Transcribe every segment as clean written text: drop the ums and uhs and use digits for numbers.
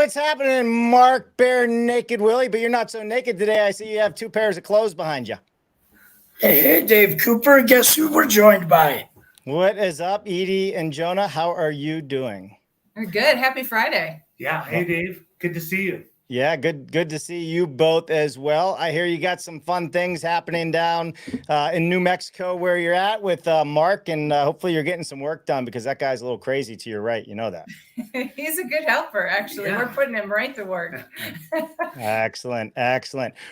what's happening, Mark Bare Naked Willie? But you're not so naked today. I see you have 2 pairs of clothes behind you. Hey, Dave Cooper. Guess who we're joined by? What is up, Edie and Jonah? How are you doing? We're good. Happy Friday. Yeah. Hey, Dave. Good to see you. Yeah, good to see you both as well. I hear you got some fun things happening down in New Mexico where you're at with Mark, and hopefully you're getting some work done because that guy's a little crazy to your right. You know that. He's a good helper, actually. Yeah. We're putting him right to work. Excellent.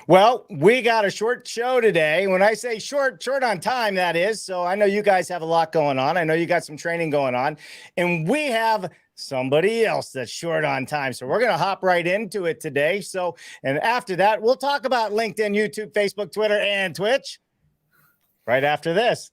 Well, we got a short show today. When I say short on time, that is. So I know you guys have a lot going on. I know you got some training going on, and we have somebody else that's short on time. So we're going to hop right into it today. So, and after that, we'll talk about LinkedIn, YouTube, Facebook, Twitter, and Twitch right after this.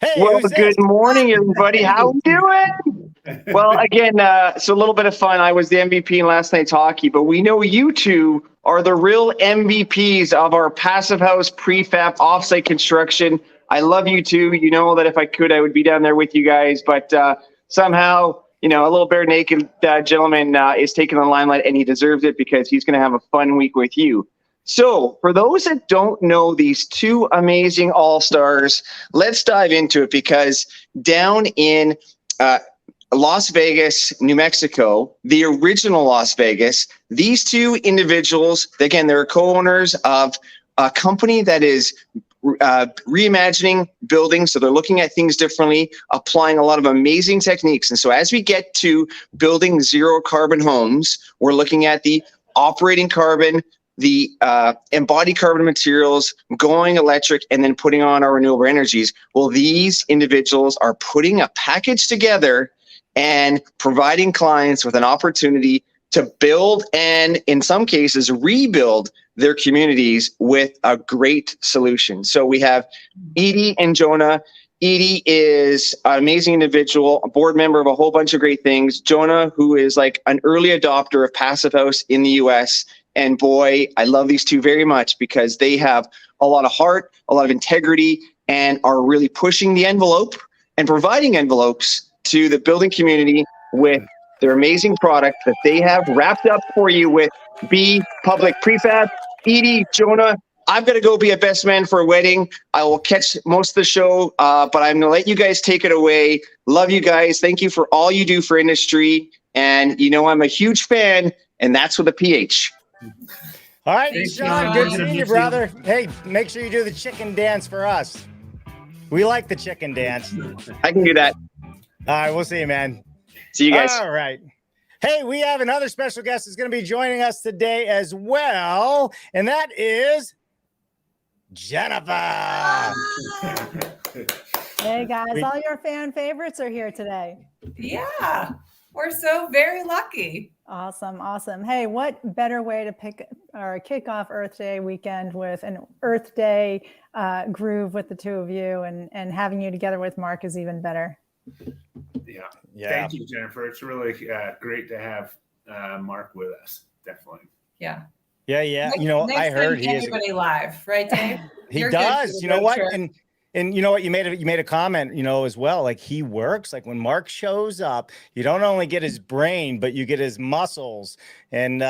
Hey, well, good morning, everybody. How we doing? Well, again, so a little bit of fun. I was the MVP in last night's hockey, but we know you two are the real MVPs of our Passive House prefab offsite construction. I love you two. You know that if I could, I would be down there with you guys, but somehow, you know, a little bare naked gentleman is taking the limelight, and he deserves it because he's going to have a fun week with you. So for those that don't know these two amazing all-stars, let's dive into it because down in Las Vegas, New Mexico, the original Las Vegas, these two individuals, again, they're co-owners of a company that is reimagining buildings. So they're looking at things differently, applying a lot of amazing techniques. And so as we get to building zero carbon homes, we're looking at the operating carbon, the embodied carbon materials, going electric, and then putting on our renewable energies. Well, these individuals are putting a package together and providing clients with an opportunity to build and, in some cases, rebuild their communities with a great solution. So we have Edie and Jonah. Edie is an amazing individual, a board member of a whole bunch of great things. Jonah, who is like an early adopter of Passive House in the US. And boy, I love these two very much because they have a lot of heart, a lot of integrity, and are really pushing the envelope and providing envelopes to the building community with their amazing product that they have wrapped up for you with B.Public Prefab. Edie, Jonah, I've got to go be a best man for a wedding. I will catch most of the show, but I'm going to let you guys take it away. Love you guys. Thank you for all you do for industry. And, you know, I'm a huge fan, and that's with a PH. All right, Sean, good seeing you, brother. Hey, make sure you do the chicken dance for us. We like the chicken dance. I can do that. All right, we'll see you, man. See you guys. All right. Hey, we have another special guest that's going to be joining us today as well, and that is Jennifer. Hey, guys. All your fan favorites are here today. Yeah, we're so very lucky. Awesome. Hey, what better way to kick off Earth Day weekend with an Earth Day groove with the two of you, and having you together with Mark is even better. Yeah. Thank you, Jennifer. It's really great to have Mark with us. Definitely. Yeah. You know, I heard he is anybody live, right, Dave? He does. You know what? And you know what? You made a comment, you know, as well. Like he works. Like when Mark shows up, you don't only get his brain, but you get his muscles. And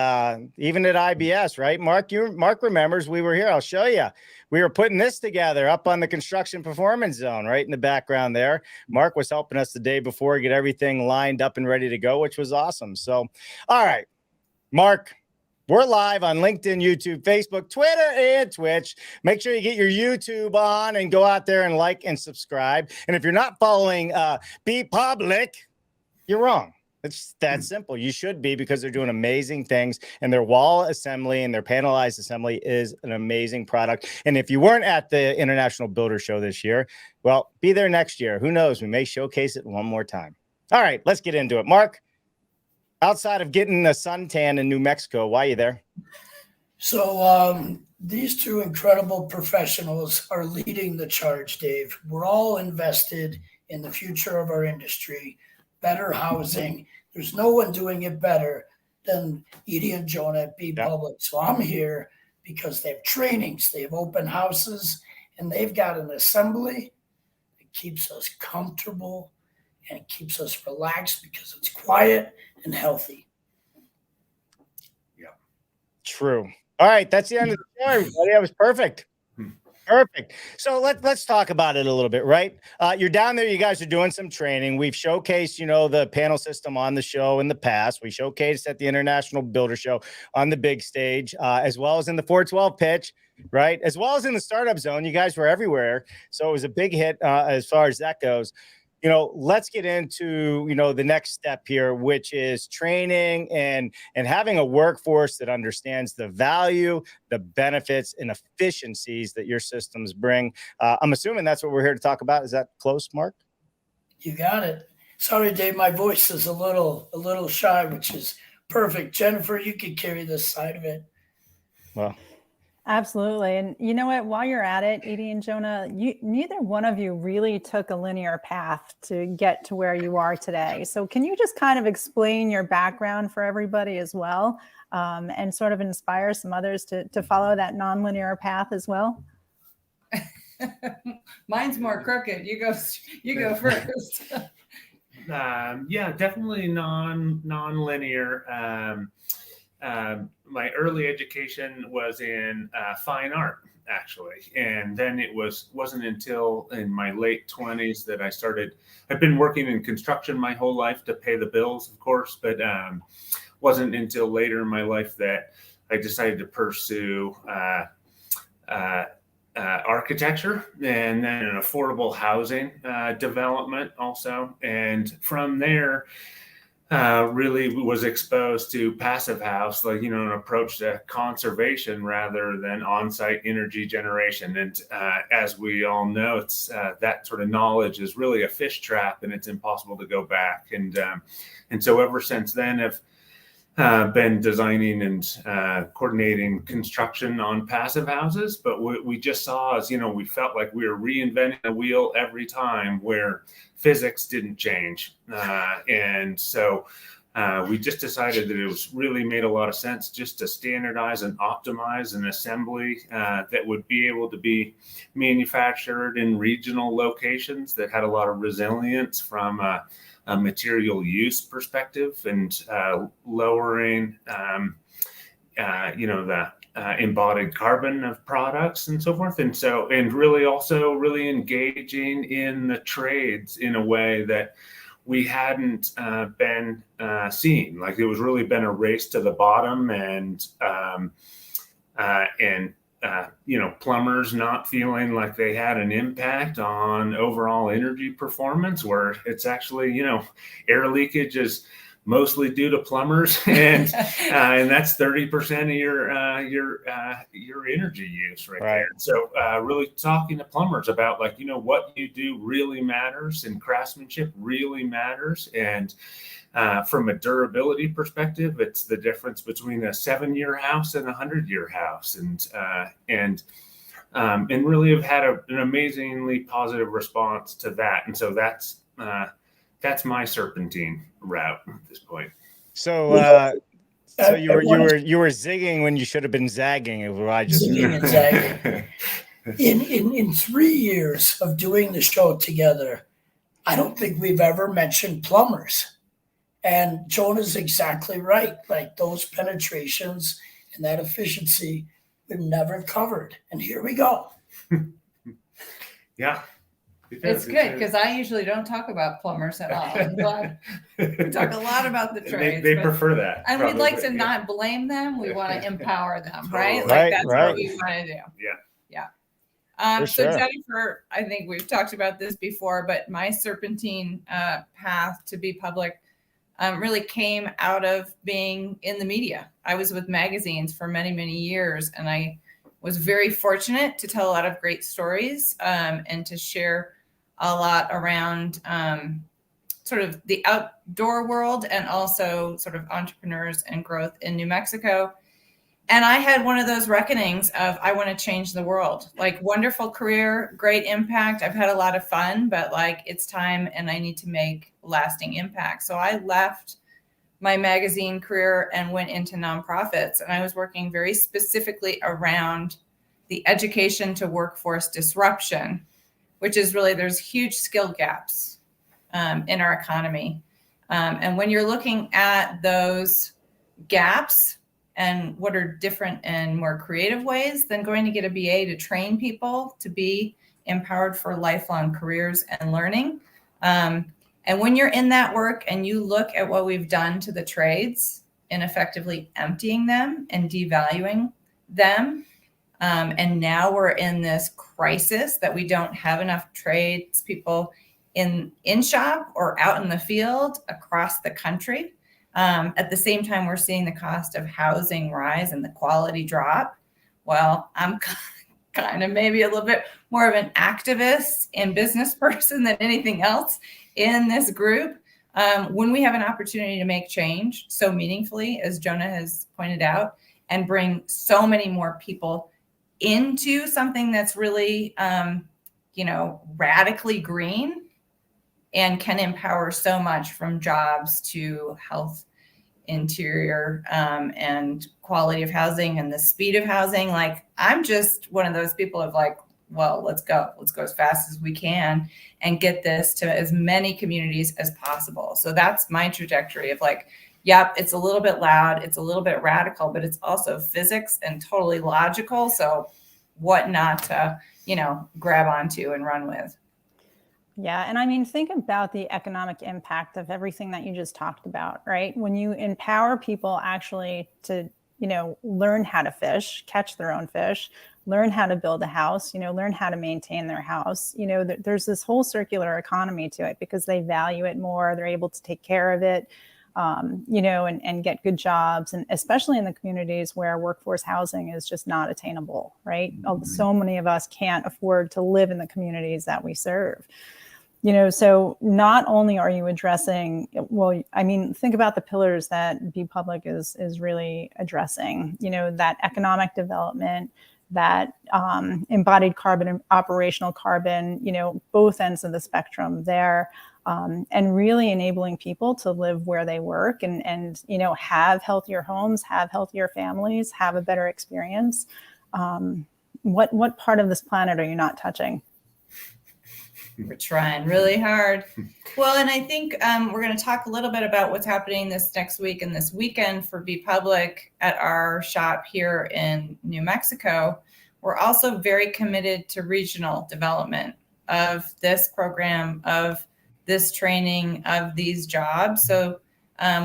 even at IBS, right, Mark? Mark remembers we were here. I'll show you. We were putting this together up on the construction performance zone, right in the background there. Mark was helping us the day before get everything lined up and ready to go, which was awesome. So, all right, Mark. We're live on LinkedIn, YouTube, Facebook, Twitter, and Twitch. Make sure you get your YouTube on and go out there and like and subscribe. And if you're not following B.Public, you're wrong. It's that simple. You should be because they're doing amazing things. And their wall assembly and their panelized assembly is an amazing product. And if you weren't at the International Builder Show this year, well, be there next year. Who knows? We may showcase it one more time. All right, let's get into it. Mark. Outside of getting a suntan in New Mexico, why are you there? So these two incredible professionals are leading the charge, Dave. We're all invested in the future of our industry, better housing. There's no one doing it better than Edie and Jonah at B.Public. Yep. So I'm here because they have trainings, they have open houses, and they've got an assembly that keeps us comfortable and it keeps us relaxed because it's quiet and healthy. True. All right, that's the end of the show, everybody. That was perfect. Perfect. So let's talk about it a little bit, right? You're down there. You guys are doing some training. We've showcased, the panel system on the show in the past. We showcased at the International Builder Show on the big stage, as well as in the 412 pitch, right? As well as in the startup zone. You guys were everywhere. So it was a big hit as far as that goes. Let's get into, the next step here, which is training and having a workforce that understands the value, the benefits, and efficiencies that your systems bring. I'm assuming that's what we're here to talk about. Is that close, Mark? You got it. Sorry, Dave, my voice is a little shy, which is perfect. Jennifer, you could carry this side of it. Well, absolutely. And you know what, while you're at it, Edie and Jonah, neither one of you really took a linear path to get to where you are today. So can you just kind of explain your background for everybody as well, and sort of inspire some others to follow that nonlinear path as well? Mine's more crooked. You go first. Yeah, definitely non-linear. My early education was in fine art, actually, and then it wasn't until in my late 20s that I've been working in construction my whole life to pay the bills, of course, but wasn't until later in my life that I decided to pursue architecture and then an affordable housing development also. And from there, really was exposed to passive house, like, an approach to conservation rather than on-site energy generation. And as we all know, it's that sort of knowledge is really a fish trap, and it's impossible to go back. And so ever since then, I've been designing and coordinating construction on passive houses. But what we just saw is, we felt like we were reinventing the wheel every time, where physics didn't change. And so we just decided that it was really made a lot of sense just to standardize and optimize an assembly that would be able to be manufactured in regional locations that had a lot of resilience from a material use perspective, and lowering, the embodied carbon of products and so forth. And really also really engaging in the trades in a way that we hadn't been seeing. Like, it was really been a race to the bottom, and plumbers not feeling like they had an impact on overall energy performance, where it's actually, air leakage is mostly due to plumbers, and that's 30% of your energy use right there. So really talking to plumbers about, like, what you do really matters, and craftsmanship really matters. And from a durability perspective, it's the difference between a 7-year house and a 100-year house, and really have had an amazingly positive response to that. And so that's my serpentine route at this point. So you were zigging when you should have been zagging. Zigging and zagging. In 3 years of doing the show together, I don't think we've ever mentioned plumbers. And Jonah's exactly right. Like, those penetrations and that efficiency we've never covered. And here we go. Yeah. It's good, because I usually don't talk about plumbers at all. We talk a lot about the trades. They prefer that. And we'd like to not blame them. We want to empower them, right? Totally. Like, that's what we want to do. Yeah. So Jennifer, I think we've talked about this before, but my serpentine path to B.Public really came out of being in the media. I was with magazines for many, many years, and I was very fortunate to tell a lot of great stories and to share a lot around sort of the outdoor world, and also sort of entrepreneurs and growth in New Mexico. And I had one of those reckonings of, I want to change the world. Like, wonderful career, great impact. I've had a lot of fun, but like, it's time, and I need to make lasting impact. So I left my magazine career and went into nonprofits. And I was working very specifically around the education to workforce disruption, which is really, there's huge skill gaps in our economy. And when you're looking at those gaps and what are different and more creative ways than going to get a BA to train people to be empowered for lifelong careers and learning. And when you're in that work and you look at what we've done to the trades in effectively emptying them and devaluing them, and now we're in this crisis that we don't have enough tradespeople in shop or out in the field across the country. At the same time, we're seeing the cost of housing rise and the quality drop. Well, I'm kind of maybe a little bit more of an activist and business person than anything else in this group. When we have an opportunity to make change so meaningfully, as Jonah has pointed out, and bring so many more people into something that's really, radically green and can empower so much, from jobs to health, interior, and quality of housing and the speed of housing. Like, I'm just one of those people of like, well, let's go as fast as we can and get this to as many communities as possible. So that's my trajectory of like, yep, it's a little bit loud, it's a little bit radical, but it's also physics and totally logical. So what not to, grab onto and run with. Yeah. And I mean, think about the economic impact of everything that you just talked about, right? When you empower people actually to, learn how to fish, catch their own fish, learn how to build a house, learn how to maintain their house, there's this whole circular economy to it because they value it more. They're able to take care of it, and get good jobs. And especially in the communities where workforce housing is just not attainable, right? So many of us can't afford to live in the communities that we serve. So not only are you addressing, think about the pillars that B.Public is really addressing, that economic development, that embodied carbon and operational carbon, both ends of the spectrum there, and really enabling people to live where they work and have healthier homes, have healthier families, have a better experience. What part of this planet are you not touching? We're trying really hard. Well, and I think we're going to talk a little bit about what's happening this next week and this weekend for B.Public at our shop here in New Mexico. We're also very committed to regional development of this program, of this training, of these jobs. So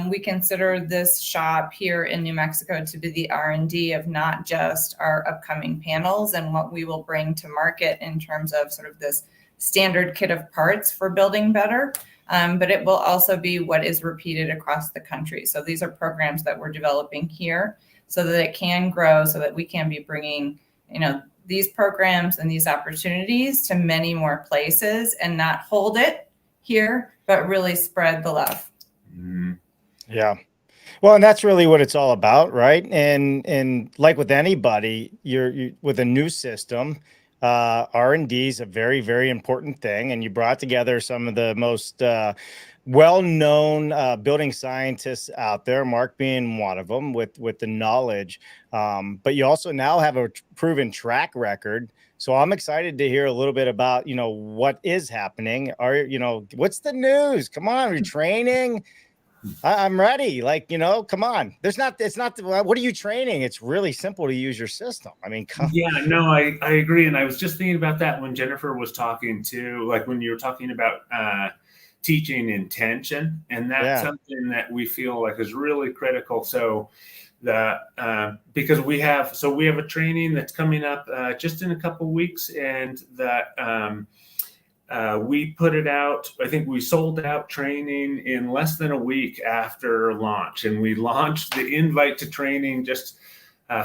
we consider this shop here in New Mexico to be the R&D of not just our upcoming panels and what we will bring to market in terms of sort of this standard kit of parts for building better, but it will also be what is repeated across the country. So these are programs that we're developing here so that it can grow, so that we can be bringing, these programs and these opportunities to many more places and not hold it here, but really spread the love. Yeah. Well, and that's really what it's all about, right? And like with anybody, you're with a new system, R&D is a very, very important thing. And you brought together some of the most well-known building scientists out there, Mark being one of them, with the knowledge. But you also now have a proven track record. So I'm excited to hear a little bit about, what is happening. What's the news? Come on, retraining. I'm ready. Come on. What are you training? It's really simple to use your system. I mean, I agree. And I was just thinking about that when Jennifer was talking too, like when you were talking about teaching intention, and that's something that we feel like is really critical. So because we have a training that's coming up just in a couple of weeks, and that we put it out. I think we sold out training in less than a week after launch, and we launched the invite to training just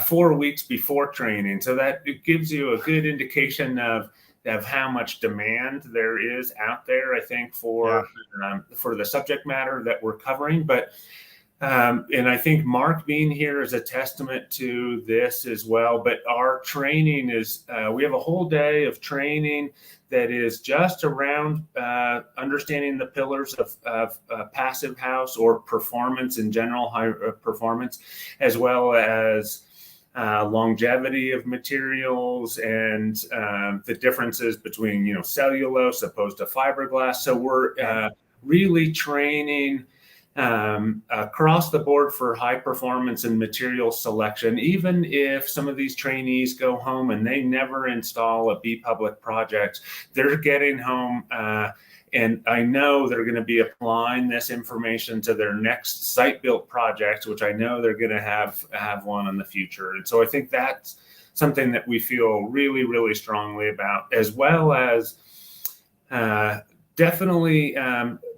4 weeks before training. So that it gives you a good indication of how much demand there is out there, I think, for the subject matter that we're covering. But and I think Mark being here is a testament to this as well. But our training is, we have a whole day of training that is just around understanding the pillars of passive house or performance in general, high performance, as well as longevity of materials and the differences between, cellulose opposed to fiberglass. So we're really training across the board for high performance and material selection. Even if some of these trainees go home and they never install a B.Public project, they're getting home and I know they're going to be applying this information to their next site-built project, which I know they're going to have one in the future. And so I think that's something that we feel really, really strongly about, as well as definitely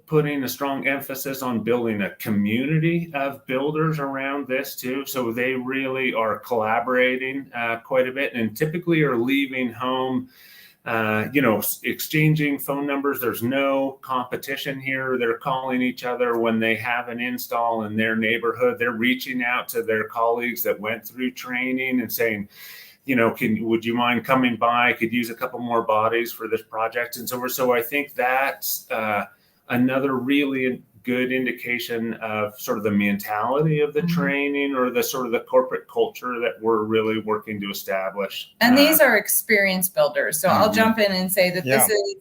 putting a strong emphasis on building a community of builders around this too. So they really are collaborating quite a bit, and typically are leaving home exchanging phone numbers. There's no competition here. They're calling each other when they have an install in their neighborhood. They're reaching out to their colleagues that went through training and saying, would you mind coming by? Could use a couple more bodies for this project. And so I think that's another really good indication of sort of the mentality of the training, or the sort of the corporate culture that we're really working to establish. And these are experienced builders. So I'll jump in and say that this is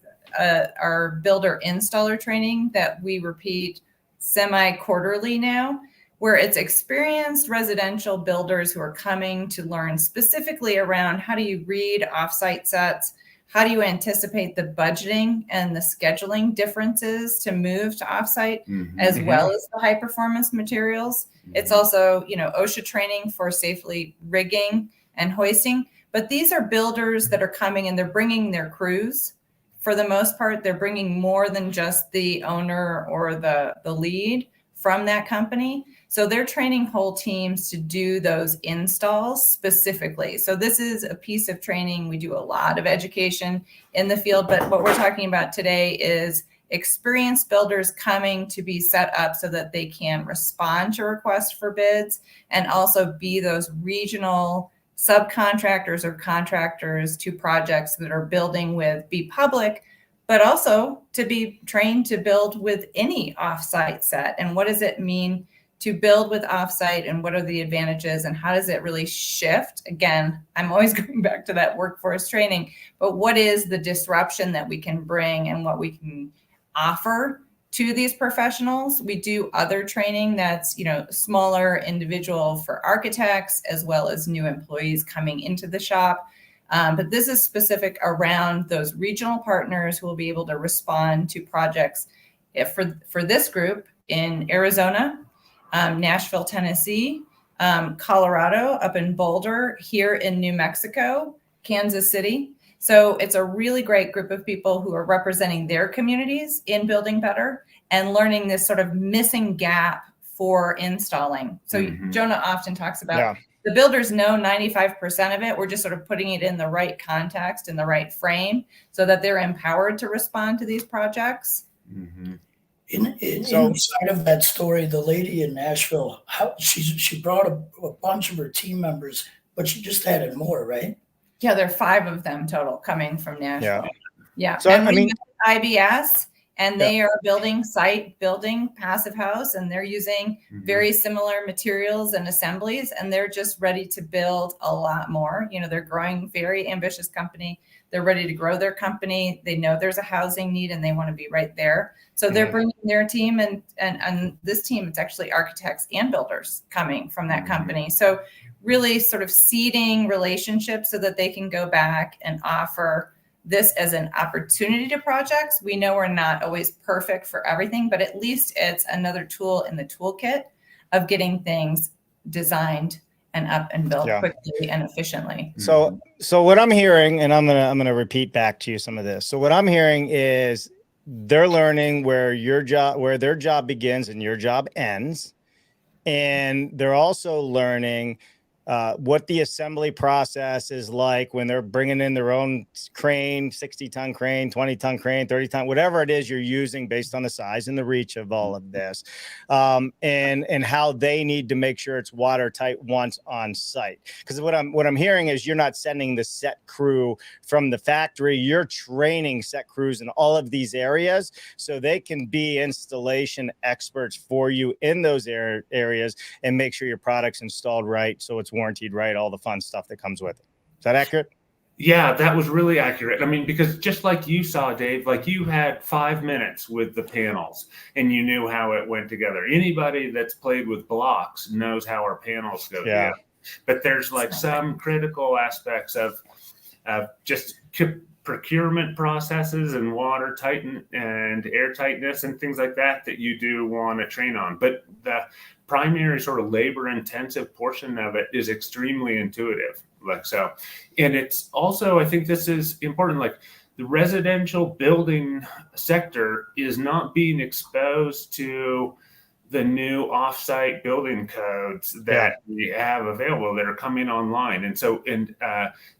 our builder installer training that we repeat semi-quarterly now, where it's experienced residential builders who are coming to learn specifically around how do you read offsite sets, how do you anticipate the budgeting and the scheduling differences to move to offsite, as well as the high performance materials. It's also, OSHA training for safely rigging and hoisting. But these are builders that are coming and they're bringing their crews. For the most part, they're bringing more than just the owner or the lead from that company. So they're training whole teams to do those installs specifically. So this is a piece of training. We do a lot of education in the field, but what we're talking about today is experienced builders coming to be set up so that they can respond to requests for bids and also be those regional subcontractors or contractors to projects that are building with B.Public, but also to be trained to build with any offsite set. And what does it mean to build with offsite, and what are the advantages, and how does it really shift? Again, I'm always going back to that workforce training, but what is the disruption that we can bring and what we can offer to these professionals? We do other training that's, smaller individual for architects as well as new employees coming into the shop. But this is specific around those regional partners who will be able to respond to projects for this group in Arizona, Nashville, Tennessee, Colorado, up in Boulder, here in New Mexico, Kansas City. So it's a really great group of people who are representing their communities in building better and learning this sort of missing gap for installing. So Jonah often talks about the builders know 95% of it. We're just sort of putting it in the right context, in the right frame, so that they're empowered to respond to these projects. Inside of that story, the lady in Nashville, she brought a bunch of her team members, but she just added more, right? Yeah, there are 5 of them total coming from Nashville. Yeah. So and I mean, IBS, and they are building passive house, and they're using very similar materials and assemblies, and they're just ready to build a lot more. They're growing, very ambitious company. They're ready to grow their company. They know there's a housing need and they want to be right there. So they're bringing their team, and this team, it's actually architects and builders coming from that company. So really sort of seeding relationships so that they can go back and offer this as an opportunity to projects. We know we're not always perfect for everything, but at least it's another tool in the toolkit of getting things designed and up and built quickly and efficiently. So what I'm hearing, and I'm gonna repeat back to you some of this. So what I'm hearing is they're learning where their job begins and your job ends, and they're also learning what the assembly process is like when they're bringing in their own crane, 60-ton crane, 20-ton crane, 30-ton, whatever it is you're using based on the size and the reach of all of this, and how they need to make sure it's watertight once on site. Because what I'm hearing is you're not sending the set crew from the factory, you're training set crews in all of these areas so they can be installation experts for you in those areas and make sure your product's installed right, so it's warranted right, all the fun stuff that comes with it. Is that accurate? Yeah, that was really accurate. I mean, because just like you saw, Dave, like you had 5 minutes with the panels and you knew how it went together. Anybody that's played with blocks knows how our panels go together. But there's like some critical aspects of just procurement processes and water tighten and air tightness and things like that you do want to train on. But the primary sort of labor intensive portion of it is extremely intuitive. Like so, and it's also, I think this is important, like the residential building sector is not being exposed to the new offsite building codes that we have available that are coming online. And so,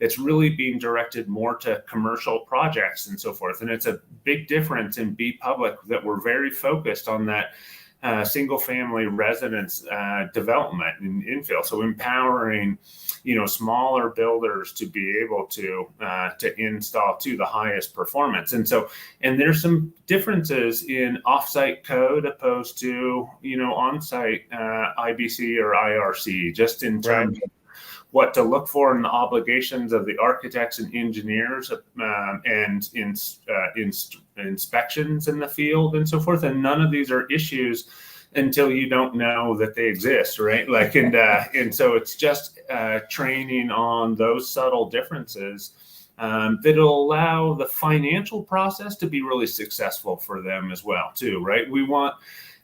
it's really being directed more to commercial projects and so forth. And it's a big difference in B.Public that we're very focused on that single family residence development and infill. So empowering, smaller builders to be able to install to the highest performance. And so, and there's some differences in offsite code opposed to, on-site IBC or IRC, just in terms of what to look for in the obligations of the architects and engineers and inspections in the field and so forth. And none of these are issues until you don't know that they exist, right? Like, and so it's just training on those subtle differences that'll allow the financial process to be really successful for them as well, too, right? We want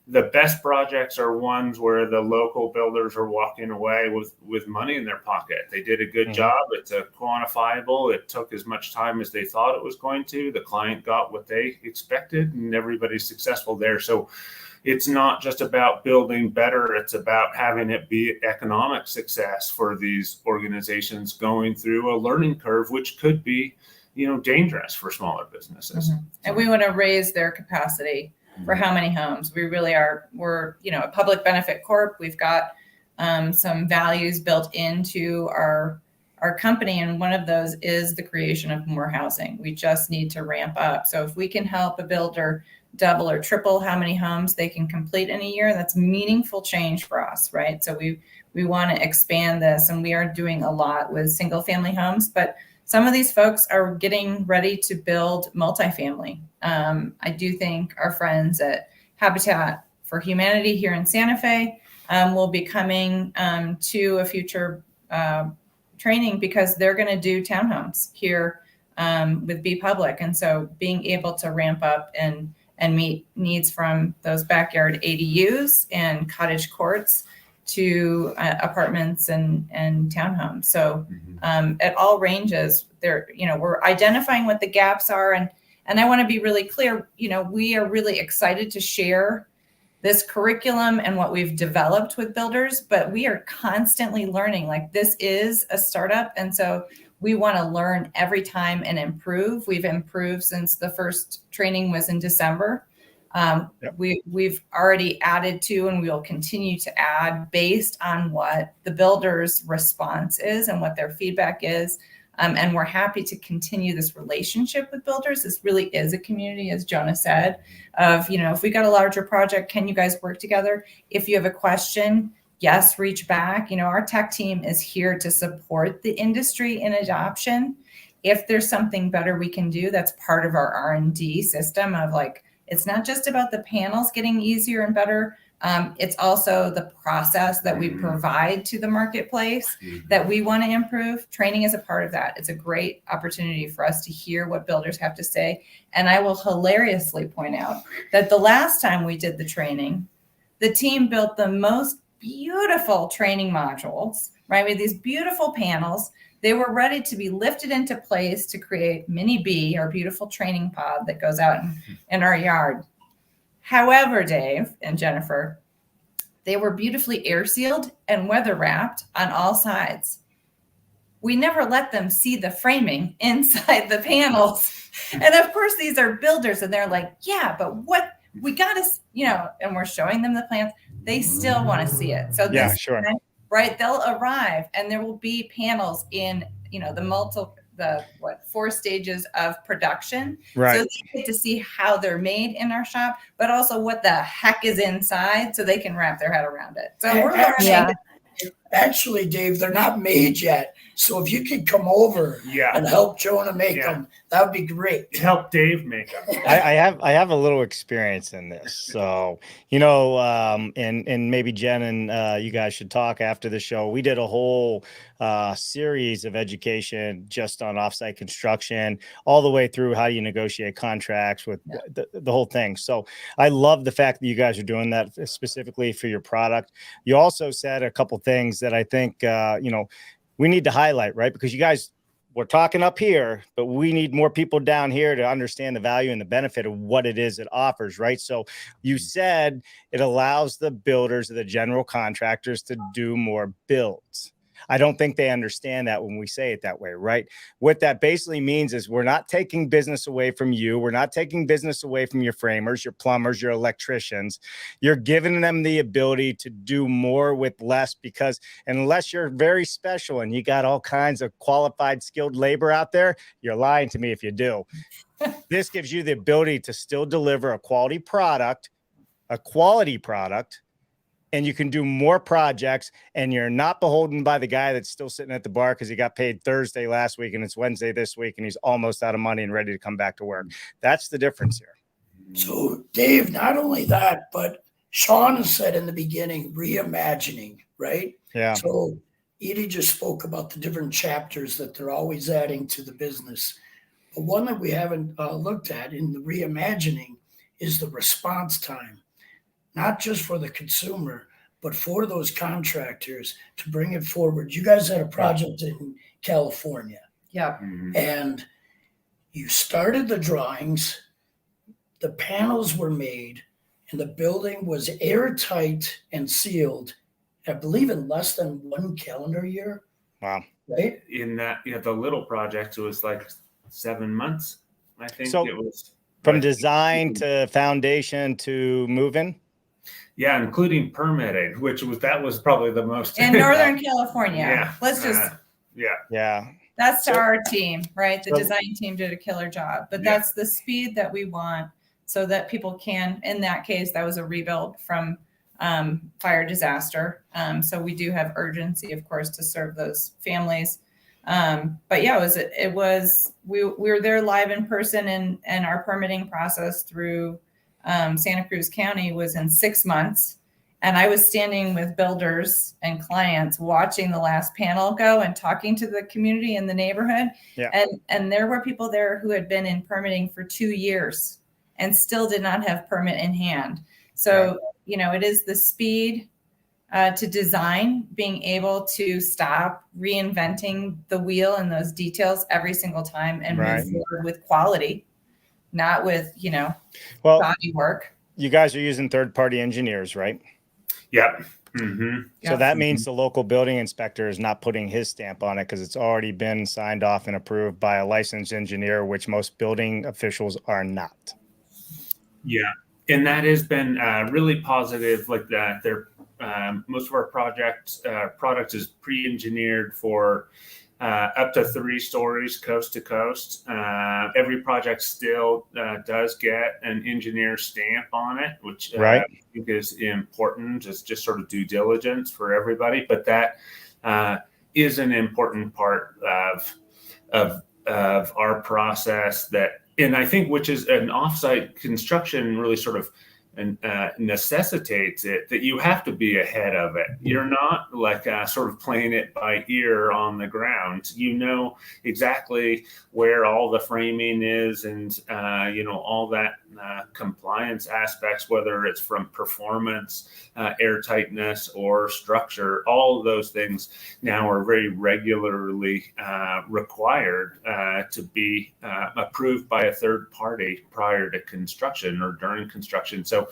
the best projects are ones where the local builders are walking away with money in their pocket. They did a good job. It's a quantifiable. It took as much time as they thought it was going to. The client got what they expected, and everybody's successful there. So it's not just about building better. It's about having it be economic success for these organizations going through a learning curve, which could be, dangerous for smaller businesses. And we want to raise their capacity for how many homes. We really are. We're, a public benefit corp. We've got some values built into our company, and one of those is the creation of more housing. We just need to ramp up. So if we can help a builder double or triple how many homes they can complete in a year, that's meaningful change for us, right? So we want to expand this, and we are doing a lot with single family homes, but some of these folks are getting ready to build multifamily. I do think our friends at Habitat for Humanity here in Santa Fe will be coming to a future training, because they're going to do townhomes here with B.Public. And so being able to ramp up and meet needs from those backyard ADUs and cottage courts to apartments and townhomes. So at all ranges, we're identifying what the gaps are. And I want to be really clear, we are really excited to share this curriculum and what we've developed with builders, but we are constantly learning. Like, this is a startup. And so we want to learn every time and improve. We've improved since the first training was in December. We've already added to, and we will continue to add based on what the builder's response is and what their feedback is. And we're happy to continue this relationship with builders. This really is a community, as Jonah said, of, if we got a larger project, can you guys work together? If you have a question, yes, reach back. Our tech team is here to support the industry in adoption. If there's something better we can do, that's part of our R&D system of, like, it's not just about the panels getting easier and better. It's also the process that we provide to the marketplace that we want to improve. Training is a part of that. It's a great opportunity for us to hear what builders have to say. And I will hilariously point out that the last time we did the training, the team built the most beautiful training modules, right? With these beautiful panels. They were ready to be lifted into place to create Mini B, our beautiful training pod that goes out in our yard. However, Dave and Jennifer, they were beautifully air sealed and weather wrapped on all sides. We never let them see the framing inside the panels. And of course, these are builders, and they're like, yeah, but what we got to, and we're showing them the plans. They still want to see it. So yeah, sure. Right, they'll arrive, and there will be panels in, the 4 stages of production. Right. So they get to see how they're made in our shop, but also what the heck is inside, so they can wrap their head around it. So we're learning Actually, Dave, they're not made yet. So if you could come over Yeah. and help Jonah make Yeah. them, that would be great. Help Dave make them. I have a little experience in this, so and maybe Jen and you guys should talk after the show. We did a whole series of education just on offsite construction, all the way through how you negotiate contracts with the whole thing. So I love the fact that you guys are doing that specifically for your product. You also said a couple things that I think we need to highlight, right? Because you guys, we're talking up here, but we need more people down here to understand the value and the benefit of what it is it offers, right? So you said it allows the builders or the general contractors to do more builds. I don't think they understand that when we say it that way, right? What that basically means is we're not taking business away from you. We're not taking business away from your framers, your plumbers, your electricians. You're giving them the ability to do more with less, because unless you're very special and you got all kinds of qualified, skilled labor out there, you're lying to me if you do. This gives you the ability to still deliver a quality product, and you can do more projects, and you're not beholden by the guy that's still sitting at the bar because he got paid Thursday last week and it's Wednesday this week and he's almost out of money and ready to come back to work. That's the difference here. So, Dave, not only that, but Sean has said in the beginning, reimagining, right? Yeah. So Edie just spoke about the different chapters that they're always adding to the business. But one that we haven't looked at in the reimagining is the response time. Not just for the consumer, but for those contractors to bring it forward. You guys had a project in California. Yeah. And you started the drawings, the panels were made, and the building was airtight and sealed, I believe in less than 1 calendar year. Wow. Right? In that, the little project, it was like 7 months, I think. So it was from design to foundation to move-in. Yeah, including permitting, that was probably the most In Northern California. Yeah. Let's just Yeah. that's to our team, right? The So- design team did a killer job, but Yeah. that's the speed that we want so that people can, in that case, that was a rebuild from fire disaster. So we do have urgency, of course, to serve those families. But yeah, we were there live in person, and our permitting process through Santa Cruz County was in 6 months. And I was standing with builders and clients watching the last panel go and talking to the community in the neighborhood. Yeah. And there were people there who had been in permitting for 2 years and still did not have permit in hand. So, it is the speed to design, being able to stop reinventing the wheel and those details every single time and move forward with quality. Not with, body work. You guys are using third-party engineers, right? Yep. Mm-hmm. So that means the local building inspector is not putting his stamp on it because it's already been signed off and approved by a licensed engineer, which most building officials are not. Yeah. And that has been really positive. Like that, most of our product is pre-engineered for up to 3 stories coast to coast. Every project still does get an engineer stamp on it, which I think is important. It's just sort of due diligence for everybody. But that is an important part of our process and I think which is an offsite construction really sort of necessitates it, that you have to be ahead of it. You're not like sort of playing it by ear on the ground. You know exactly where all the framing is and, all that compliance aspects, whether it's from performance, airtightness, or structure. All of those things now are very regularly required to be approved by a third party prior to construction or during construction. So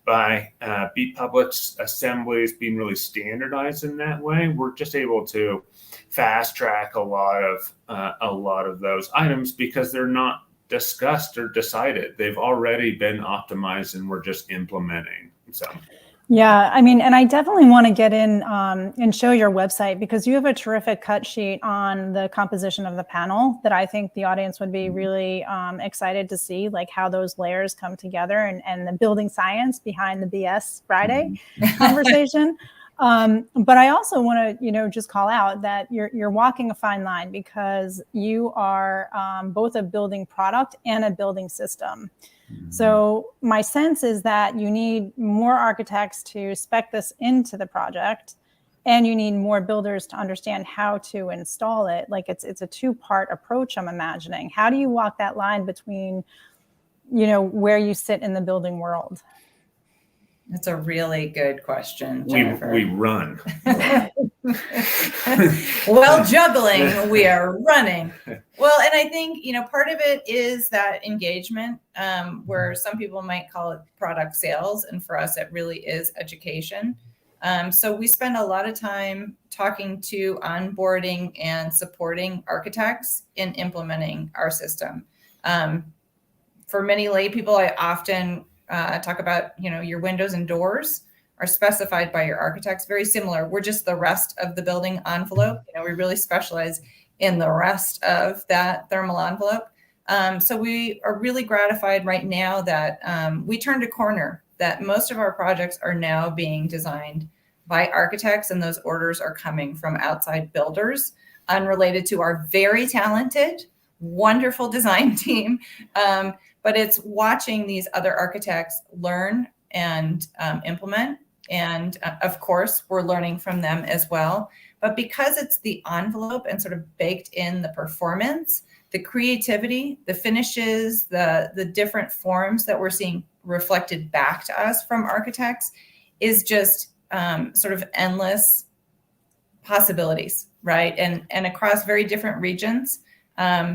by B.Public's assemblies being really standardized in that way, we're just able to fast track a lot of those items because they're not discussed or decided. They've already been optimized and we're just implementing. So. Yeah, I mean, and I definitely want to get in and show your website because you have a terrific cut sheet on the composition of the panel that I think the audience would be really excited to see, like how those layers come together and the building science behind the BS Friday conversation. But I also want to, just call out that you're walking a fine line, because you are both a building product and a building system. So my sense is that you need more architects to spec this into the project, and you need more builders to understand how to install it. Like it's a two-part approach, I'm imagining. How do you walk that line between, where you sit in the building world? That's a really good question, Jennifer. We run. Well, juggling, we are running. Well, and I think, part of it is that engagement, where some people might call it product sales. And for us, it really is education. So we spend a lot of time talking to onboarding and supporting architects in implementing our system. For many lay people, I often talk about, your windows and doors are specified by your architects. Very similar. We're just the rest of the building envelope. We really specialize in the rest of that thermal envelope. So we are really gratified right now that we turned a corner, that most of our projects are now being designed by architects, and those orders are coming from outside builders, unrelated to our very talented, wonderful design team. But it's watching these other architects learn and implement. And of course, we're learning from them as well. But because it's the envelope and sort of baked in the performance, the creativity, the finishes, the different forms that we're seeing reflected back to us from architects is just sort of endless possibilities, right? And across very different regions.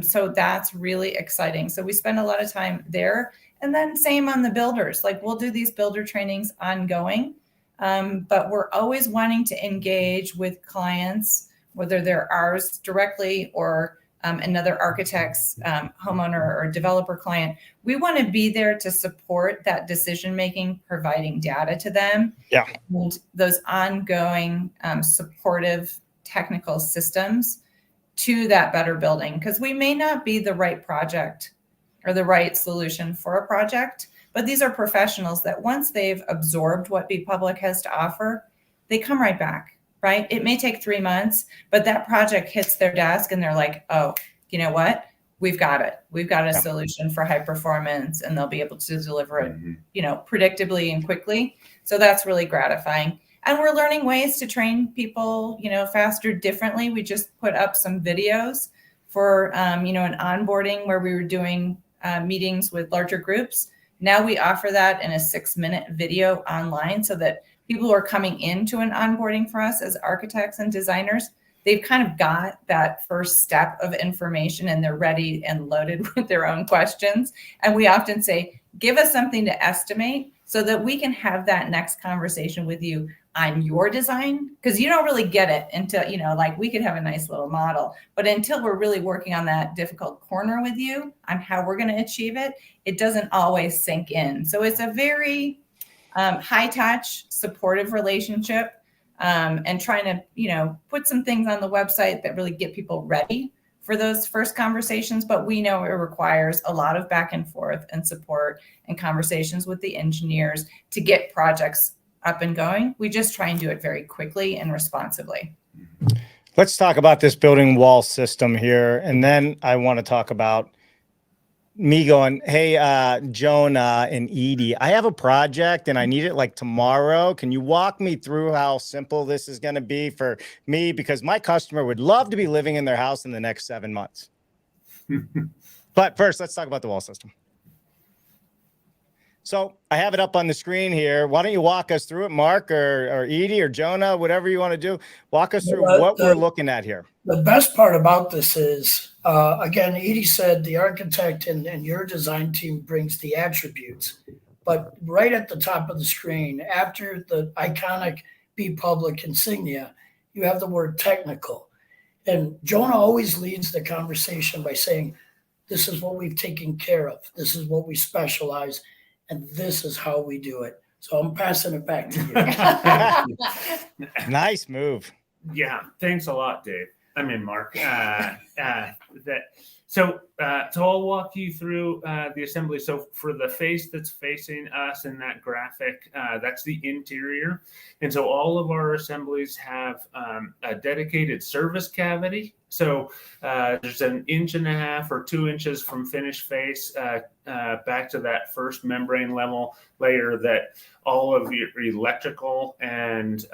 So that's really exciting. So we spend a lot of time there. And then same on the builders, like we'll do these builder trainings ongoing, but we're always wanting to engage with clients, whether they're ours directly or another architect's homeowner or developer client. We want to be there to support that decision-making, providing data to them. Yeah. And those ongoing supportive technical systems to that better building, because we may not be the right project or the right solution for a project, but these are professionals that once they've absorbed what B.Public has to offer, they come right back, right? It may take 3 months, but that project hits their desk and they're like, oh, you know what? We've got it. We've got a solution for high performance, and they'll be able to deliver it, predictably and quickly. So that's really gratifying. And we're learning ways to train people, faster, differently. We just put up some videos for, an onboarding where we were doing meetings with larger groups. Now we offer that in a 6-minute video online, so that people who are coming into an onboarding for us as architects and designers, they've kind of got that first step of information and they're ready and loaded with their own questions. And we often say, give us something to estimate so that we can have that next conversation with you on your design, because you don't really get it until, we could have a nice little model, but until we're really working on that difficult corner with you on how we're going to achieve it, it doesn't always sink in. So it's a very high touch, supportive relationship, and trying to, put some things on the website that really get people ready for those first conversations. But we know it requires a lot of back and forth and support and conversations with the engineers to get projects up and going. We just try and do it very quickly and responsibly. Let's talk about this building wall system here. And then I want to talk about me going, hey, Jonah and Edie, I have a project and I need it like tomorrow. Can you walk me through how simple this is going to be for me? Because my customer would love to be living in their house in the next 7 months. But first, let's talk about the wall system. So I have it up on the screen here. Why don't you walk us through it, Mark or Edie or Jonah, whatever you want to do. Walk us through what we're looking at here. The best part about this is, again, Edie said the architect and your design team brings the attributes. But right at the top of the screen, after the iconic B.Public insignia, you have the word technical. And Jonah always leads the conversation by saying, this is what we've taken care of. This is what we specialize. And this is how we do it. So I'm passing it back to you. Nice move. Yeah. Thanks a lot, Dave. Mark. That So I'll walk you through the assembly. So for the face that's facing us in that graphic, that's the interior. And so all of our assemblies have a dedicated service cavity. So there's 1.5 inches or 2 inches from finished face back to that first membrane level layer that all of your electrical and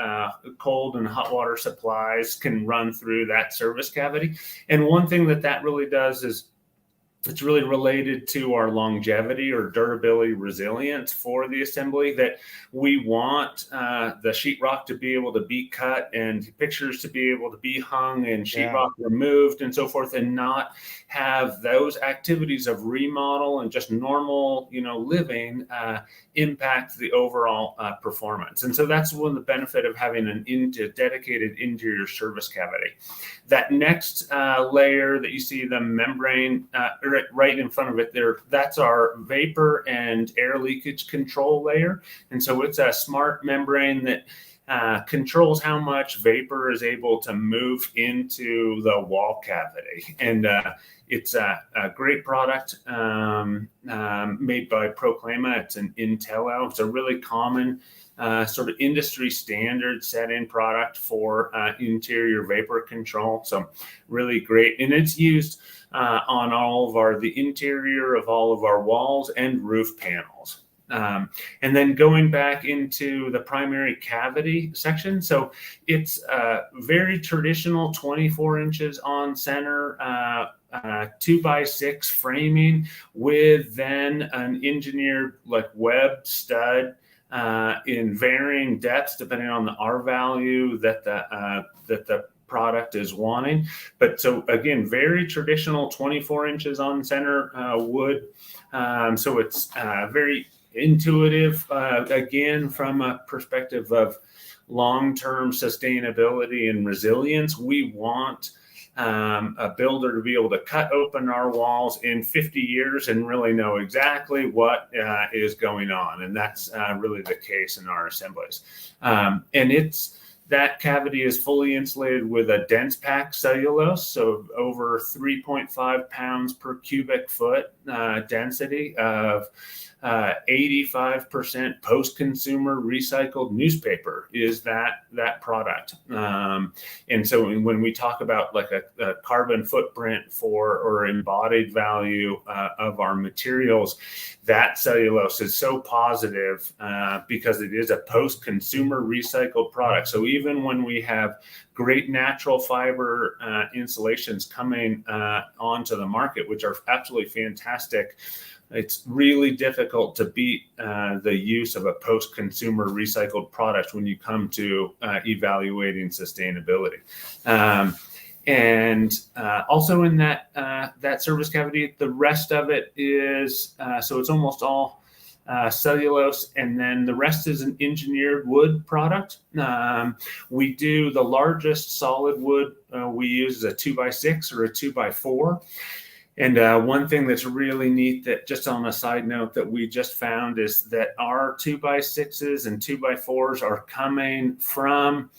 cold and hot water supplies can run through that service cavity. And one thing that really does is it's really related to our longevity or durability resilience for the assembly, that we want the sheetrock to be able to be cut and pictures to be able to be hung and sheetrock removed and so forth, and not have those activities of remodel and just normal, living impact the overall performance. And so that's one of the benefit of having an dedicated interior service cavity. That next layer that you see, the membrane right in front of it there, that's our vapor and air leakage control layer. And so it's a smart membrane that controls how much vapor is able to move into the wall cavity. And it's a great product made by Proclama. It's an Intello. It's a really common sort of industry standard set-in product for interior vapor control. So really great. And it's used on all of the interior of all of our walls and roof panels. And then going back into the primary cavity section. So it's very traditional 24 inches on center, 2x6 framing with then an engineered web stud in varying depths depending on the R value that the product is wanting. But so again, very traditional 24 inches on center wood. So it's very intuitive, again, from a perspective of long-term sustainability and resilience. We want a builder to be able to cut open our walls in 50 years and really know exactly what is going on. And that's really the case in our assemblies. And that cavity is fully insulated with a dense pack cellulose, so over 3.5 pounds per cubic foot density of 85% post-consumer recycled newspaper is that product. And so when we talk about a carbon footprint or embodied value of our materials, that cellulose is so positive because it is a post-consumer recycled product. So even when we have great natural fiber insulations coming onto the market, which are absolutely fantastic, it's really difficult to beat the use of a post-consumer recycled product when you come to evaluating sustainability. And also in that service cavity, the rest of it is, so it's almost all cellulose, and then the rest is an engineered wood product. We do the largest solid wood we use is a 2x6 or a 2x4. And one thing that's really neat, that just on a side note that we just found, is that our 2x6s and 2x4s are coming from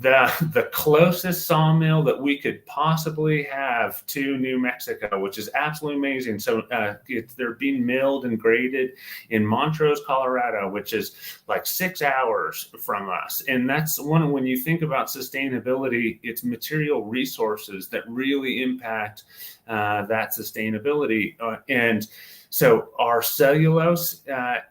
the closest sawmill that we could possibly have to New Mexico, which is absolutely amazing. So they're being milled and graded in Montrose, Colorado, which is 6 hours from us. And that's when you think about sustainability, it's material resources that really impact that sustainability. And so our cellulose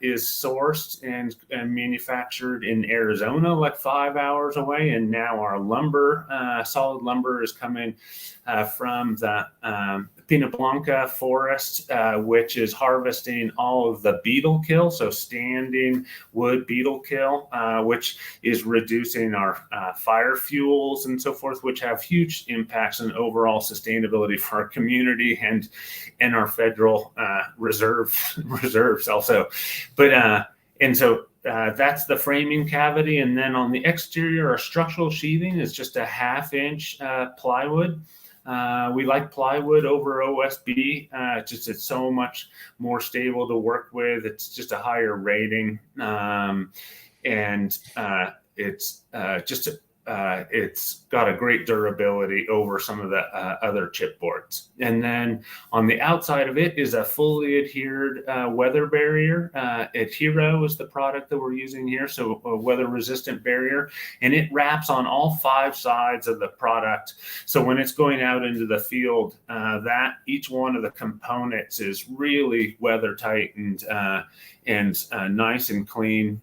is sourced and manufactured in Arizona, 5 hours away. And now our lumber, solid lumber, is coming from the Pina Blanca forest, which is harvesting all of the beetle kill, so standing wood beetle kill, which is reducing our fire fuels and so forth, which have huge impacts on overall sustainability for our community and our federal reserves also. But and so that's the framing cavity. And then on the exterior, our structural sheathing is just a 1/2 inch plywood. We like plywood over OSB. It's so much more stable to work with. It's just a higher rating. And it's just it's got a great durability over some of the other chipboards. And then on the outside of it is a fully adhered weather barrier. Adhero is the product that we're using here, so a weather resistant barrier, and it wraps on all 5 sides of the product. So when it's going out into the field, that each one of the components is really weather tight and nice and clean.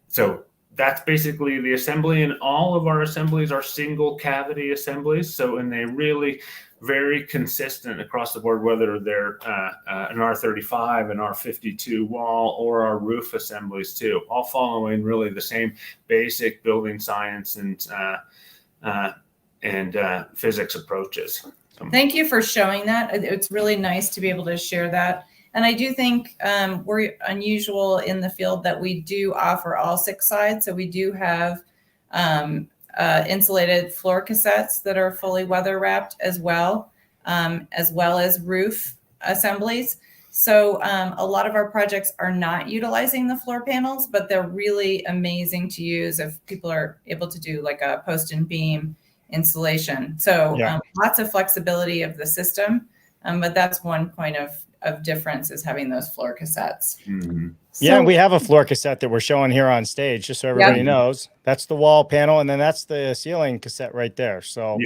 So that's basically the assembly, and all of our assemblies are single cavity assemblies. So, and they're really very consistent across the board, whether they're an R35, an R52 wall, or our roof assemblies too, all following really the same basic building science and physics approaches. Thank you for showing that. It's really nice to be able to share that. And I do think we're unusual in the field that we do offer all 6 sides. So we do have insulated floor cassettes that are fully weather wrapped as well as roof assemblies. So a lot of our projects are not utilizing the floor panels, but they're really amazing to use if people are able to do like a post and beam insulation. So lots of flexibility of the system, but that's one point of difference is having those floor cassettes. Mm-hmm. Yeah, and we have a floor cassette that we're showing here on stage, just so everybody knows. That's the wall panel, and then that's the ceiling cassette right there. So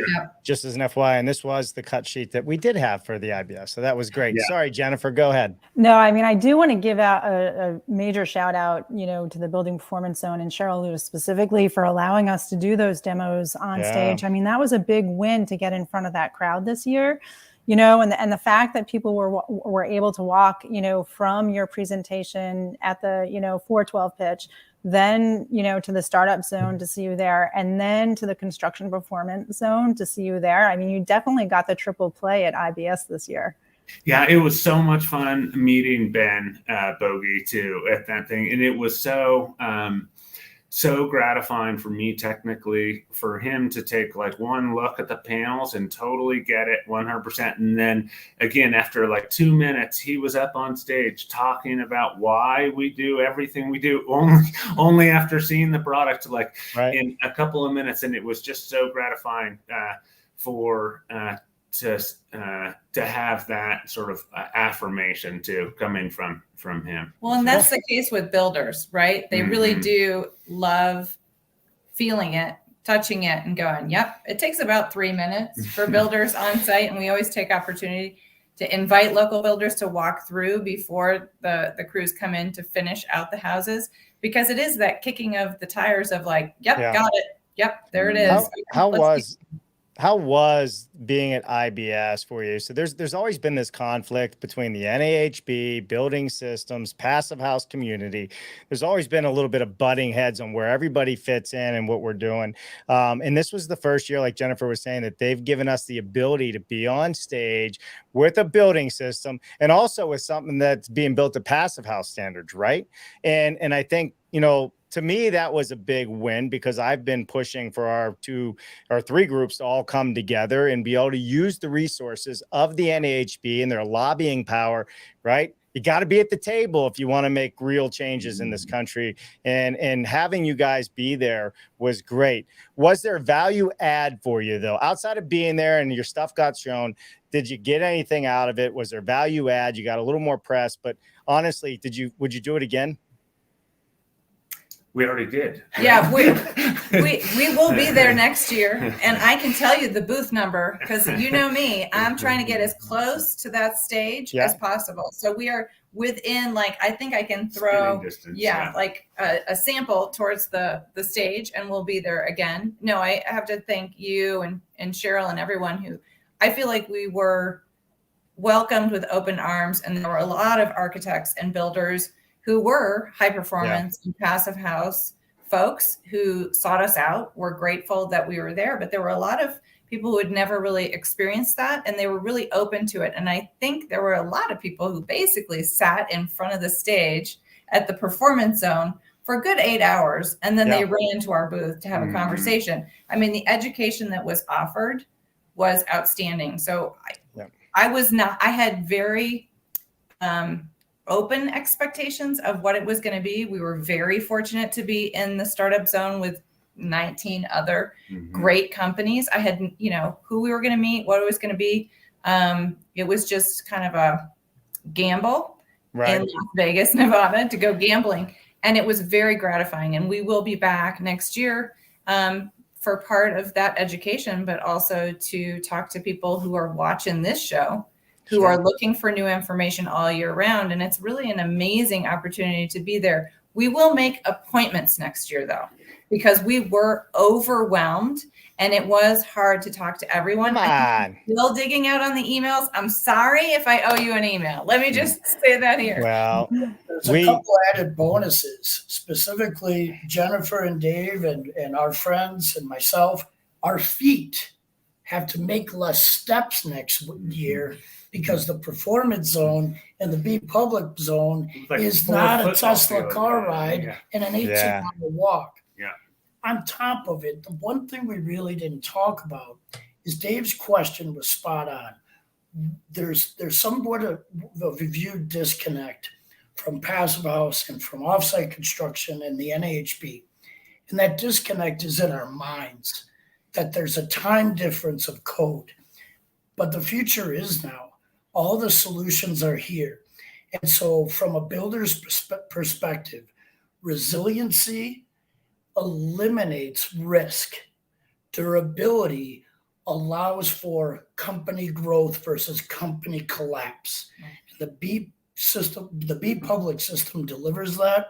just as an FYI, and this was the cut sheet that we did have for the IBS. So that was great. Sorry, Jennifer, go ahead. No, I mean, I do want to give out a major shout out, to the Building Performance Zone and Cheryl Lewis specifically for allowing us to do those demos on stage. I mean, that was a big win to get in front of that crowd this year. And the fact that people were able to walk, from your presentation at the, 412 pitch, then, to the startup zone to see you there, and then to the construction performance zone to see you there. I mean, you definitely got the triple play at IBS this year. Yeah, it was so much fun meeting Ben Bogey too at that thing. And it was so gratifying for me technically for him to take like one look at the panels and totally get it 100%. And then again, after like 2 minutes, he was up on stage talking about why we do everything we do only after seeing the product in a couple of minutes. And it was just so gratifying to have that sort of affirmation to come in from him. Well, and that's the case with builders, right? They really do love feeling it, touching it, and going, yep. It takes about 3 minutes for builders on site, and we always take opportunity to invite local builders to walk through before the crews come in to finish out the houses, because it is that kicking of the tires of like, yep, got it. Yep, there it is. How was being at IBS for you? So there's always been this conflict between the NAHB, building systems, passive house community. There's always been a little bit of butting heads on where everybody fits in and what we're doing. And this was the first year, like Jennifer was saying, that they've given us the ability to be on stage with a building system and also with something that's being built to passive house standards, right? And I think, to me, that was a big win, because I've been pushing for our 3 groups to all come together and be able to use the resources of the NAHB and their lobbying power, right? You got to be at the table if you want to make real changes in this country. And having you guys be there was great. Was there value add for you, though? Outside of being there and your stuff got shown, did you get anything out of it? Was there value add? You got a little more press, but honestly, would you do it again? We already did. Yeah, we will be there next year. And I can tell you the booth number, because you know me, I'm trying to get as close to that stage as possible. So we are within, I think I can throw distance, like a sample towards the stage, and we'll be there again. No, I have to thank you and Cheryl and everyone who, I feel like we were welcomed with open arms, and there were a lot of architects and builders who were high performance and passive house folks who sought us out. We're grateful that we were there, but there were a lot of people who had never really experienced that, and they were really open to it. And I think there were a lot of people who basically sat in front of the stage at the performance zone for a good 8 hours, and then they ran to our booth to have a conversation. I mean, the education that was offered was outstanding. So I had very open expectations of what it was going to be. We were very fortunate to be in the startup zone with 19 other great companies. I had, you know, who we were going to meet, what it was going to be. It was just kind of a gamble in Las Vegas, Nevada, to go gambling. And it was very gratifying. And we will be back next year for part of that education, but also to talk to people who are watching this show, who are looking for new information all year round. And it's really an amazing opportunity to be there. We will make appointments next year, though, because we were overwhelmed and it was hard to talk to everyone. I'm still digging out on the emails. I'm sorry if I owe you an email. Let me just say that here. Well, there's a couple added bonuses, specifically Jennifer and Dave and our friends and myself. Our feet have to make less steps next year because the performance zone and the B.Public zone is not a Tesla car ride and an 18-hour walk. Yeah. On top of it, the one thing we really didn't talk about is Dave's question was spot on. There's somewhat of a viewed disconnect from Passive House and from offsite construction and the NAHB. And that disconnect is in our minds, that there's a time difference of code. But the future is now. All the solutions are here. And so from a builder's perspective, resiliency eliminates risk. Durability allows for company growth versus company collapse. And the B.Public system delivers that.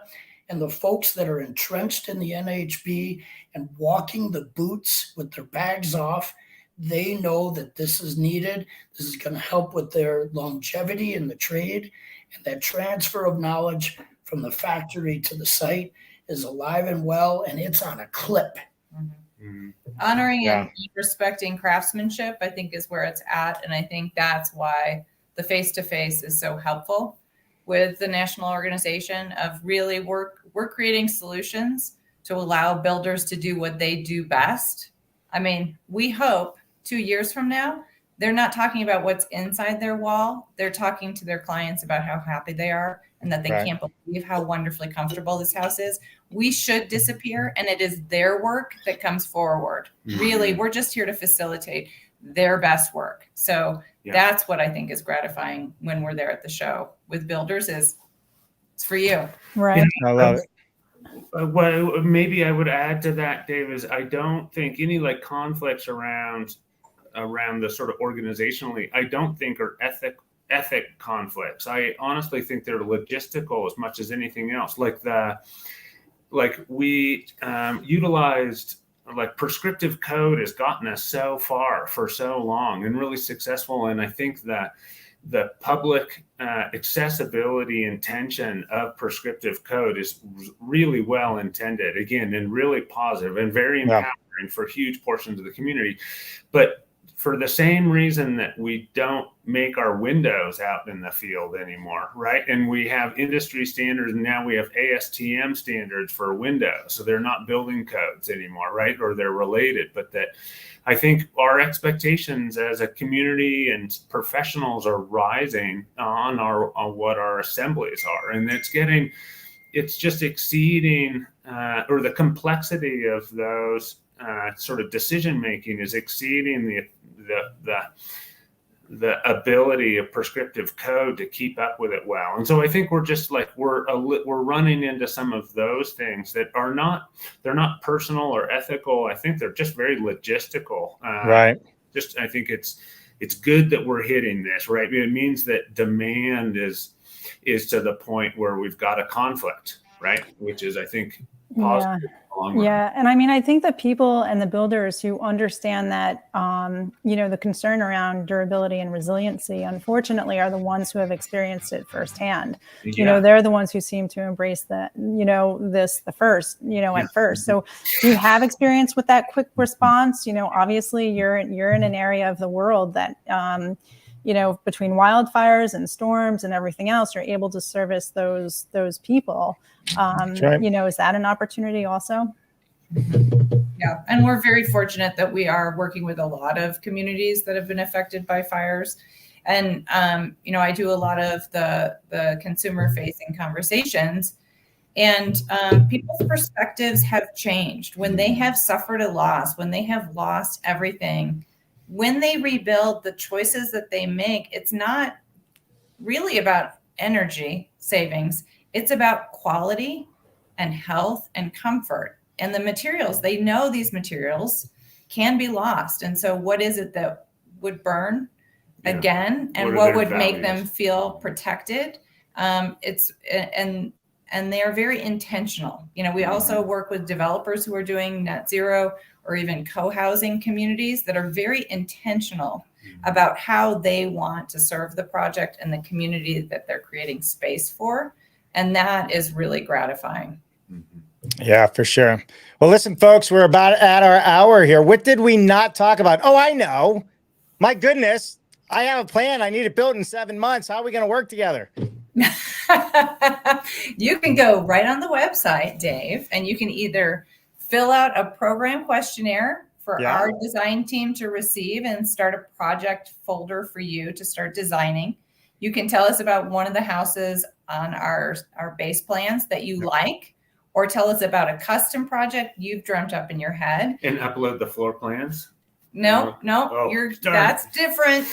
And the folks that are entrenched in the NHB and walking the boots with their bags off, they know that this is needed. This is going to help with their longevity in the trade. And that transfer of knowledge from the factory to the site is alive and well, and it's on a clip. Honoring and respecting craftsmanship, I think, is where it's at. And I think that's why the face-to-face is so helpful with the national organization of really we're creating solutions to allow builders to do what they do best. I mean, we hope 2 years from now, they're not talking about what's inside their wall. They're talking to their clients about how happy they are and that they can't believe how wonderfully comfortable this house is. We should disappear, and it is their work that comes forward. Really, we're just here to facilitate their best work. So that's what I think is gratifying when we're there at the show with builders is it's for you. Right. I love it. What maybe I would add to that, Dave, is I don't think any like conflicts around the sort of organizationally, I don't think are ethic conflicts. I honestly think they're logistical as much as anything else. Like we utilized like prescriptive code has gotten us so far for so long and really successful. And I think that the public accessibility intention of prescriptive code is really well intended, again, and really positive and very empowering for huge portions of the community. But for the same reason that we don't make our windows out in the field anymore, right? And we have industry standards, and now we have ASTM standards for windows. So they're not building codes anymore, right? Or they're related, but that I think our expectations as a community and professionals are rising on what our assemblies are. And it's just exceeding, or the complexity of those sort of decision making is exceeding the ability of prescriptive code to keep up with it well. And so I think we're just like we're running into some of those things that they're not personal or ethical. I think they're just very logistical. I think it's good that we're hitting this, right? It means that demand is to the point where we've got a conflict, right? Which is, I think, positive. Yeah. And I mean, I think the people and the builders who understand that, the concern around durability and resiliency, unfortunately, are the ones who have experienced it firsthand. They're the ones who seem to embrace that, at first. So do you have experience with that quick response? Obviously you're in an area of the world that, between wildfires and storms and everything else, you're able to service those people. Is that an opportunity also? Yeah. And we're very fortunate that we are working with a lot of communities that have been affected by fires. And, I do a lot of the consumer facing conversations. And people's perspectives have changed when they have suffered a loss, when they have lost everything. When they rebuild, the choices that they make, it's not really about energy savings. It's about quality and health and comfort. And the materials, they know these materials can be lost. And so what is it that would burn again? And what would make them feel protected? And they are very intentional. You know, we also work with developers who are doing net zero or even co-housing communities that are very intentional about how they want to serve the project and the community that they're creating space for. And that is really gratifying. Yeah, for sure. Well, listen, folks, we're about at our hour here. What did we not talk about? Oh, I know. My goodness. I have a plan. I need it built in 7 months. How are we going to work together? You can go right on the website, Dave, and you can either fill out a program questionnaire for our design team to receive and start a project folder for you to start designing. You can tell us about one of the houses on our base plans that you like, or tell us about a custom project you've dreamt up in your head. And upload the floor plans. No, that's different.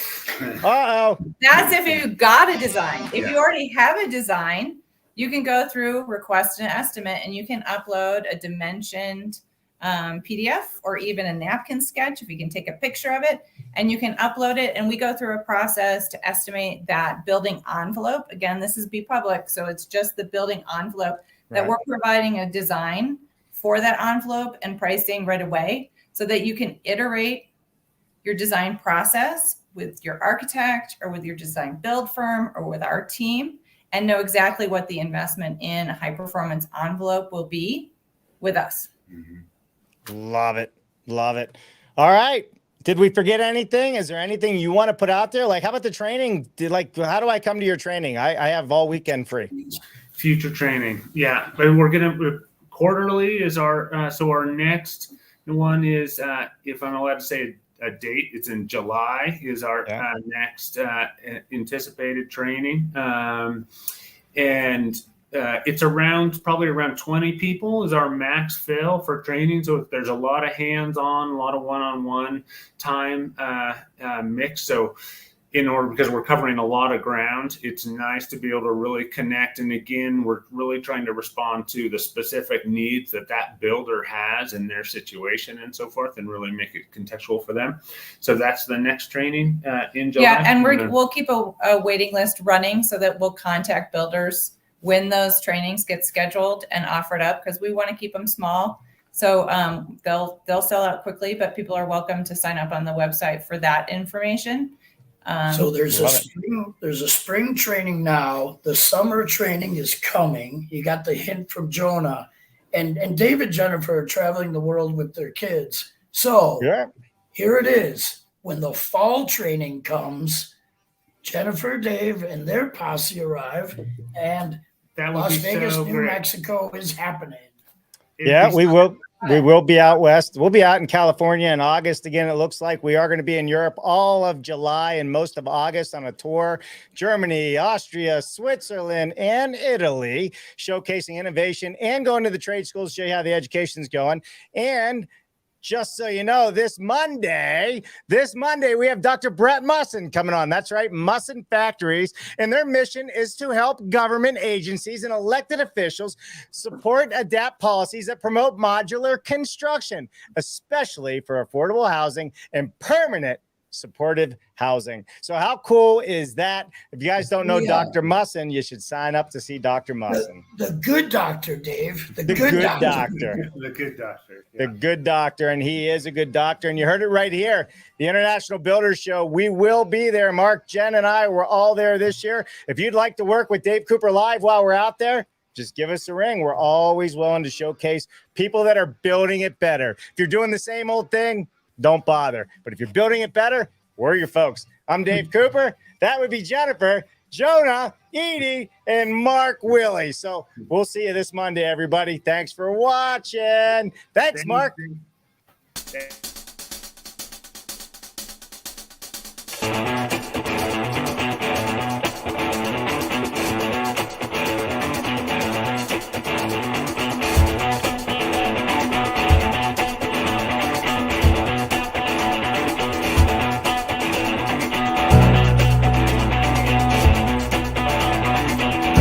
That's if you got a design. If you already have a design, you can go through request an estimate and you can upload a dimensioned PDF or even a napkin sketch if you can take a picture of it, and you can upload it. And we go through a process to estimate that building envelope. Again, this is B.Public, so it's just the building envelope that we're providing a design for that envelope and pricing right away so that you can iterate your design process with your architect or with your design build firm or with our team and know exactly what the investment in a high performance envelope will be with us. Love it. Love it. All right. Did we forget anything? Is there anything you want to put out there? Like, how about the training? How do I come to your training? I have all weekend free. Future training. Yeah. But we're going to quarterly is our, so our next one is, if I'm allowed to say a date, it's in July is our next anticipated training. And it's probably around 20 people is our max fill for training. So there's a lot of hands-on, a lot of one-on-one time mix. So because we're covering a lot of ground, it's nice to be able to really connect. And again, we're really trying to respond to the specific needs that builder has in their situation and so forth, and really make it contextual for them. So that's the next training in July. Yeah, and we'll keep a waiting list running so that we'll contact builders when those trainings get scheduled and offered up, because we want to keep them small. So they'll sell out quickly, but people are welcome to sign up on the website for that information. So there's a spring training now. The summer training is coming. You got the hint from Jonah, and Dave and Jennifer are traveling the world with their kids. So here it is. When the fall training comes, Jennifer, Dave, and their posse arrive, and Las Vegas, New Mexico is happening. We will. We will be out west. We'll be out in California in August again. It looks like we are going to be in Europe all of July and most of August on a tour. Germany, Austria, Switzerland, and Italy, showcasing innovation and going to the trade schools to show you how the education's going. And just so you know, this Monday, we have Dr. Brett Musson coming on. That's right, Musson Factories. And their mission is to help government agencies and elected officials support and adapt policies that promote modular construction, especially for affordable housing and permanent supportive housing. So how cool is that? If you guys don't know Dr. Musson, you should sign up to see Dr. Musson. The good doctor, Dave. The good doctor. The good doctor. The good doctor. And he is a good doctor. And you heard it right here. The International Builders Show. We will be there. Mark, Jen, and I were all there this year. If you'd like to work with Dave Cooper live while we're out there, just give us a ring. We're always willing to showcase people that are building it better. If you're doing the same old thing, don't bother. But if you're building it better, we're your folks. I'm Dave Cooper. That would be Jennifer, Jonah, Edie, and Mark Willie. So we'll see you this Monday, everybody. Thanks for watching. Thanks, Mark.